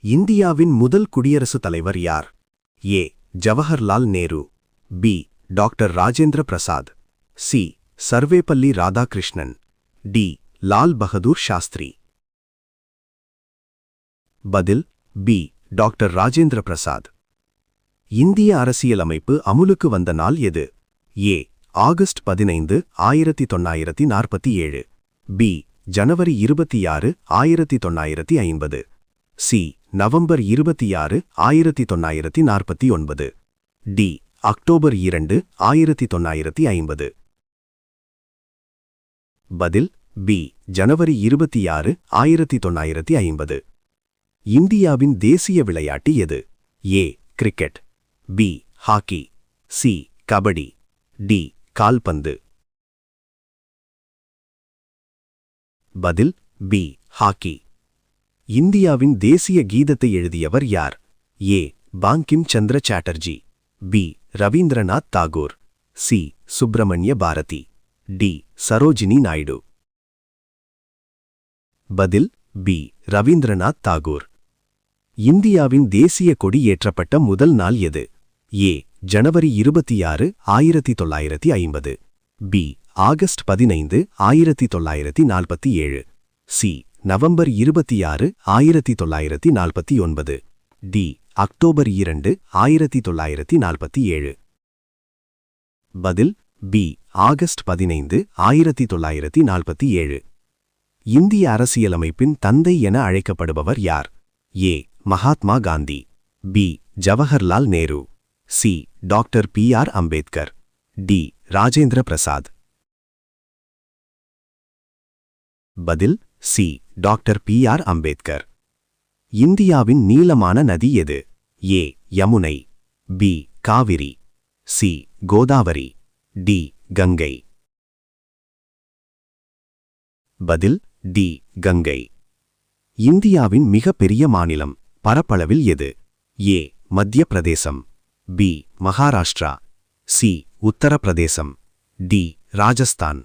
இந்தியாவின் முதல் குடியரசுத் தலைவர் யார்? A. Jawaharlal Nehru. B. Doctor Rajendra Prasad. C. Sarvepalli Radhakrishnan. D. Lal Bahadur Shastri. பதில் பி. டாக்டர் ராஜேந்திர பிரசாத். இந்திய அரசியலமைப்பு அமுலுக்கு வந்த நாள் எது? ஏ. ஆகஸ்ட் 15, 1947. பி. ஜனவரி 26, 1950. சி. நவம்பர் 26, 1949. டி. அக்டோபர் 2, 1950. பதில் பி. ஜனவரி 26, 1950. இந்தியாவின் தேசிய விளையாட்டு எது? A. Cricket. B. Hockey. C. Kabaddi. D. கால்பந்து. பதில் பி. ஹாக்கி. இந்தியாவின் தேசிய கீதத்தை எழுதியவர் யார்? A. Bankim Chandra Chatterjee. B. Rabindranath Tagore. C. Subramania Bharathi. D. Sarojini Naidu. பதில் பி. ரவீந்திரநாத் தாகூர். இந்தியாவின் தேசிய கொடி ஏற்றப்பட்ட முதல் நாள் எது? ஏ. ஜனவரி 26, 1950. பி. ஆகஸ்ட் 15, 1947. சி. நவம்பர் 26, 1949. டி. அக்டோபர் 2, 1947. பதில் பி. ஆகஸ்ட் 15, 1947. இந்திய அரசியலமைப்பின் தந்தை என அழைக்கப்படுபவர் யார்? A. Mahatma Gandhi. B. Jawaharlal Nehru. C. Doctor BR. Ambedkar. D. Rajendra Prasad. பதில் சி. Doctor BR. அம்பேத்கர். இந்தியாவின் நீளமான நதி எது? A. Yamuna. B. Kaveri. C. Godavari. D. Ganga. பதில் டி. கங்கை. இந்தியாவின் மிகப்பெரிய மாநிலம் பரப்பளவில் எது? A. Madhya Pradesh. B. Maharashtra. C. Uttar Pradesh. D. Rajasthan.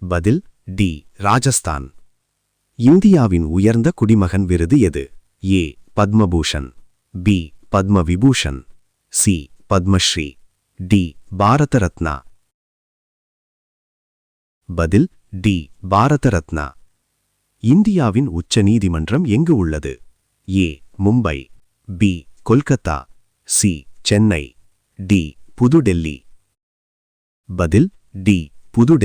பதில் டி. ராஜஸ்தான். இந்தியாவின் உயர்ந்த குடிமகன் விருது எது? A. Padma Bhushan. B. Padma Vibhushan. C. Padma Shri. D. Bharat Ratna. பதில் டி. பாரத ரத்னா. இந்தியாவின் உச்ச நீதிமன்றம் எங்கு உள்ளது? A. Mumbai. B. Kolkata. C. Chennai. D. New Delhi. பதில் டி. புதுடெல்லி.